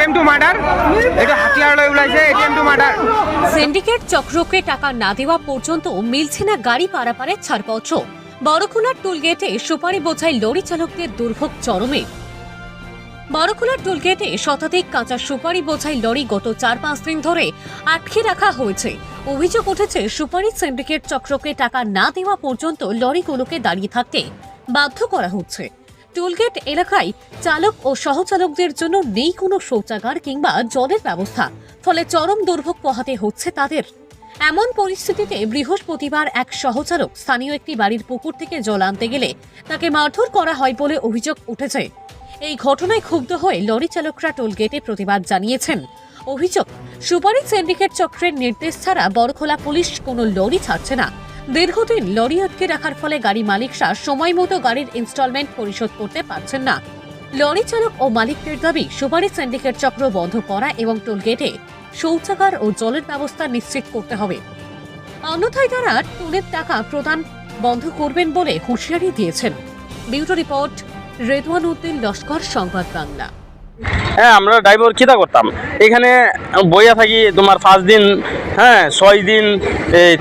ATM to murder, এটা হাতিয়ার লই উলাইছে, এটিএম টু মার্ডার। সিন্ডিকেট চক্রকে টাকা না দেওয়া পর্যন্ত মিলছে না গাড়ি পারাপারের ছাড়পত্র। বড়খোলার টোলগেটে সুপারি বোঝাই লরি চালকদের দুর্ভোগ চরমে। বড়খোলার টোলগেটে শতাধিক কাঁচা সুপারি বোঝাই লরি গত 4-5 দিন ধরে আটকে রাখা হয়েছে। অভিযোগ উঠেছে সুপারি সিন্ডিকেট চক্রকে টাকা না দেওয়া পর্যন্ত লরিগুলোকে দাঁড়িয়ে থাকতে বাধ্য করা হচ্ছে। টোলগেট এলাকায় চালক ও সহচালকদের জন্য নেই কোনো শৌচাগার কিংবা জলের ব্যবস্থা, ফলে চরম দুর্ভোগ পোহাতে হচ্ছে তাদের। এমন পরিস্থিতিতে বৃহস্পতিবার এক সহচালক স্থানীয় একটি বাড়ির পুকুর থেকে জল আনতে গেলে তাকে মারধর করা হয় বলে অভিযোগ উঠেছে। এই ঘটনায় ক্ষুব্ধ হয়ে লরি চালকরা টোলগেটে প্রতিবাদ জানিয়েছেন। অভিযোগ, সুপারি সিন্ডিকেট চক্রের নির্দেশ ছাড়া বড়খোলা পুলিশ কোনো লরি ছাড়ছে না। দীর্ঘদিন লরি আটকে রাখার ফলে গাড়ি মালিকরা সময় মতো গাড়ির ইনস্টলমেন্ট পরিশোধ করতে পারছেন না। লরি চালক ও মালিকদের দাবি সুপারি সিন্ডিকেট চক্র বন্ধ করা এবং টোলগেটে শৌচাগার ও জলের ব্যবস্থা নিশ্চিত করতে হবে, অন্যথায় তারা টোলের টাকা প্রদান বন্ধ করবেন বলে হুঁশিয়ারি দিয়েছেন। ব্যুরো রিপোর্ট, রেদওয়ান উদ্দিন লস্কর, সংবাদ বাংলা। হ্যাঁ, আমরা ড্রাইভার কিতা করতাম, এখানে বইয়া থাকি তোমার 5 দিন, হ্যাঁ 6 দিন,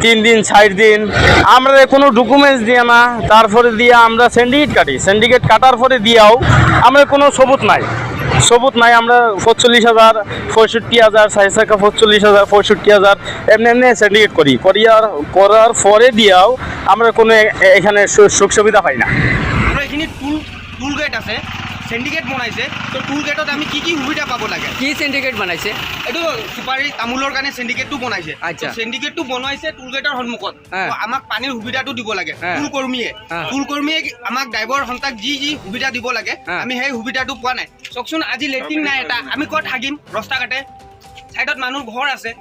3 দিন 4 দিন, আমরা কোনো ডকুমেন্টস দিয়ে না, তারপরে দিয়ে আমরা সিন্ডিকেট কাটি। সিন্ডিকেট কাটার পরে দিয়েও আমরা কোনো সবুত নাই, আমরা 45,000, 65,000, 45,000, 65,000 এমনি সিন্ডিকেট করার পরে দিয়েও আমরা কোনো এখানে সুখ সুবিধা পাই না। আমরা এখানে টুল গেট আছে, সিন্ডিকেট বনাইছে, তো টুল গেটত আমি কি কি সুবিধা পাব লাগে? কি সিন্ডিকেট বনাইছে? এইটো সুপাৰি তামোলৰ কাৰণে সিন্ডিকেটটো বনাইছে। আচ্ছা, সিন্ডিকেটটো বনাইছে টুল গেটৰ সন্মুখত, তো আমাক পানীৰ সুবিধাটো দিব লাগে। টুল কৰ্মীয়ে আমাক ড্ৰাইভাৰ সন্তাক যি সুবিধা দিব লাগে, আমি সেই সুবিধাটো পোৱা নাই। চাওকচোন, আজি লেট্ৰিন নাই এটা, আমি ক'ত থাকিম? ৰাস্তা কাটে, চাইডত মানুহ ঘৰ আছে,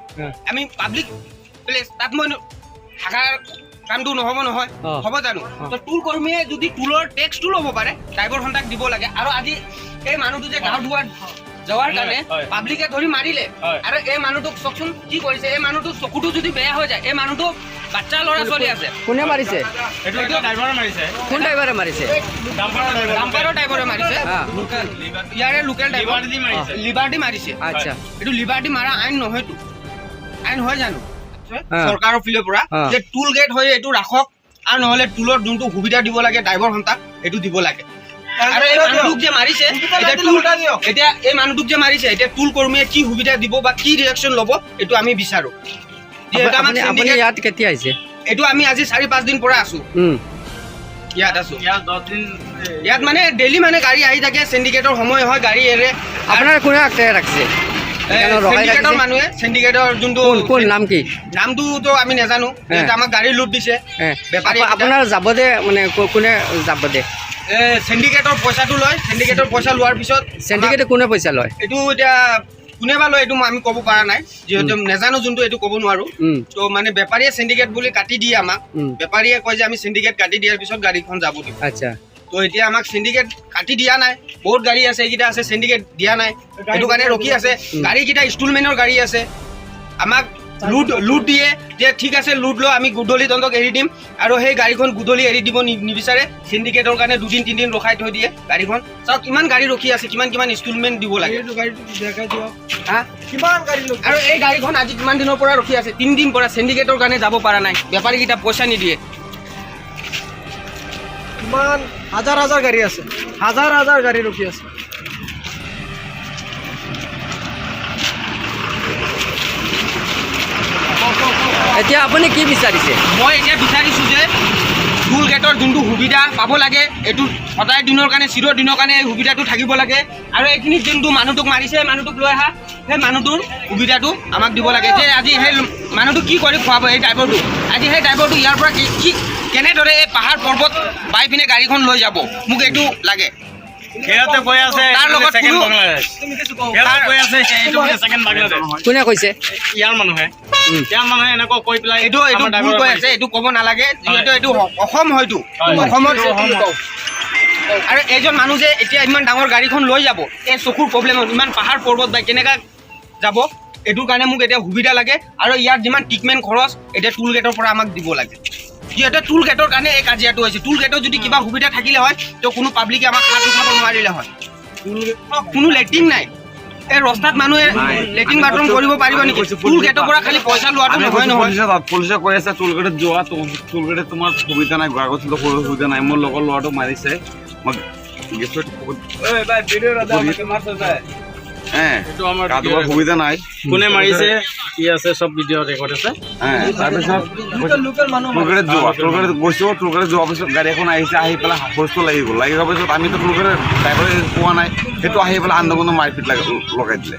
আমি পাব্লিক প্লেচ, তাত মই থাকাৰ কামটো নহ'ব নহয়, হ'ব জানো? তো টুল কৰ্মীয়ে যদি টুলৰ টেক্সটো ল'ব পাৰে, ড্ৰাইভাৰ সন্তাক দিব লাগে। আৰু আজি এই মানুহটো যে গাঁও ধোৱাৰ যাওয়াৰ কাৰণে পাব্লিকে ধৰি মাৰিলে, আৰ এই মানুহটোক চাওকচোন কি কৰিছে। এই মানুহটো চকুটো যদি বেয়া হৈ যায়, এই মানুহটো বাচ্চা ল'ৰা ছোৱালী আছে। কোনে মাৰিছে? ড্ৰাইভাৰে মাৰিছে। কোন ড্ৰাইভাৰে মাৰিছে? ডাম্পাৰৰ ড্ৰাইভাৰে মাৰিছে, ইয়াৰে লোকেল ড্ৰাইভাৰ লিবাৰ্টি মাৰিছে। আচ্ছা, এইটো লিবাৰ্টি মাৰা আইন নহয়তো, আইন হয় জানো চৰকাৰৰ ফালৰ পৰা যে টুল গেট হৈ এইটো ৰাখক, আৰু নহ'লে টুলৰ যোনটো সুবিধা দিব লাগে ড্ৰাইভাৰ সন্তাক, সেইটো দিব লাগে। আৰু এই মানুহটোক যে মাৰিছে, এতিয়া এই মানুহটোক যে মাৰিছে, এতিয়া টুল কৰ্মীয়ে কি সুবিধা দিব বা কি ৰিয়েকশ্যন ল'ব, এইটো আমি বিচাৰো। আপুনি ইয়াত কেতিয়া আহিছে? এইটো আমি আজি 4-5 দিন পৰা আছো, ইয়াত আছো। ইয়াত মানে ডেইলি মানে গাড়ী আহি থাকে, সিন্ডিকেটৰ সময় হয়, গাড়ী এৰে। আপোনাৰ কোনে আটকাই ৰাখিছে? সিন্ডিকেটৰ মানুহে, সিন্ডিকেটৰ যোনটো কোন নাম কি? নামটোতো আমি নাজানো, আমাক গাড়ী লুট দিছে বেপাৰী। আপোনাৰ যাব দে, মানে কোনে যাব দে? সিন্ডিকেটৰ পইচাটো লয়, সিন্ডিকেটৰ পইচা লোৱাৰ পিছত সিন্ডিকেটে কোনে পইচা লয়? এইটো এতিয়া কোনে বা লয়, এইটো আমি ক'ব পৰা নাই, যিহেতু নাজানো, যোনটো এইটো ক'ব নোৱাৰো। তো মানে বেপাৰীয়ে সিন্ডিকেট বুলি কাটি দিয়ে আমাক, বেপাৰীয়ে কয় যে আমি সিন্ডিকেট কাটি দিয়াৰ পিছত গাড়ীখন যাব দিব। আচ্ছা, তো এতিয়া আমাক সিন্ডিকেট কাটি দিয়া নাই, বহুত গাড়ী আছে, এইকেইটা আছে সিন্ডিকেট দিয়া নাই, সেইটো কাৰণে ৰখি আছে। গাড়ীকেইটা ইনষ্টলমেণ্টৰ গাড়ী আছে, আমাক লুট দিয়ে যে ঠিক আছে লুট লওঁ, আমি গধূলি তহঁতক এৰি দিম, আৰু সেই গাড়ীখন গধূলি এৰি দিব নিবিচাৰে। সিন্ডিকেটৰ কাৰণে 2-3 দিন ৰখাই থৈ দিয়ে গাড়ীখন। চাওক কিমান গাড়ী ৰখি আছে, কিমান ইনষ্টলমেণ্ট দিব লাগে। আৰু এই গাড়ীখন আজি কিমান দিনৰ পৰা ৰখি আছে, 3 দিন পৰা সিন্ডিকেটৰ কাৰণে যাব পৰা নাই, বেপাৰীকেইটা পইচা নিদিয়ে। কিমান হাজাৰ গাড়ী আছে, হাজাৰ গাড়ী ৰখি আছে। এতিয়া আপুনি কি বিচাৰিছে? মই এতিয়া বিচাৰিছোঁ যে টুল গেটৰ যোনটো সুবিধা পাব লাগে, এইটো সদায় দিনৰ কাৰণে, চিৰদিনৰ কাৰণে এই সুবিধাটো থাকিব লাগে। আৰু এইখিনিত যোনটো মানুহটোক মাৰিছে, মানুহটোক লৈ আহা, সেই মানুহটোৰ সুবিধাটো আমাক দিব লাগে। যে আজি সেই মানুহটো কি কৰি খুৱাব, এই ড্ৰাইভাৰটো আজি সেই ড্ৰাইভাৰটো ইয়াৰ পৰা কি কেনেদৰে এই পাহাৰ পৰ্বত বাই পিনে গাড়ীখন লৈ যাব, মোক এইটো লাগে। কোনে কৈছে? ইয়াৰ মানুহে এনেকৈ কৈ পেলাই এইটো ভুল কৈ আছে, এইটো ক'ব নালাগে, যিহেতু এইটো অসম হয়তো, অসমত। আৰু এইজন মানুহ যে এতিয়া ইমান ডাঙৰ গাড়ীখন লৈ যাব, এই চকুৰ প্ৰব্লেমত ইমান পাহাৰ পৰ্বত বাই কেনেকৈ যাব, এইটোৰ কাৰণে মোক এতিয়া সুবিধা লাগে। আৰু ইয়াৰ যিমান ট্ৰিটমেণ্ট খৰচ এতিয়া টুল গেটৰ পৰা আমাক দিব লাগে, যিহেতু টুল গেটৰ কাৰণে এই কাজিয়াটো হৈছে। টুল গেটত যদি কিবা সুবিধা থাকিলে হয়, তো কোনো পাব্লিকে আমাক হাত উঠাব নোৱাৰিলে হয়। কোনো লেট্ৰিন নাই, এই ৰাস্তাত মানুহে লেট্ৰিন বাথৰুম কৰিব পাৰিব নেকি টুল গেটৰ পৰা খালি পইচা লোৱাটো নহয় নহয় পুলিচে কৈ আছে টুলগেটত যোৱা টুলগেটত তোমাৰ সুবিধা নাই কাগজৰ সুবিধা নাই মোৰ লগৰ ল'ৰাটো মাৰিছে মই গেছত কাগজৰ সুবিধা নাই কোনে মাৰিছে কি আছে চব ভিডিঅ' ৰেকৰ্ড আছে তাৰপিছত টুলগেটত গৈছোঁ টুলগেটত যোৱাৰ পিছত গাড়ী এখন আহিছে আহি পেলাই হুলস্থুল লাগি গ'ল লাগি যোৱাৰ পিছত আমিতো টুলগেটত ড্ৰাইভাৰে পোৱা নাই সেইটো আহি পেলাই আন্দোলনৰ মাৰপিট লগাই দিলে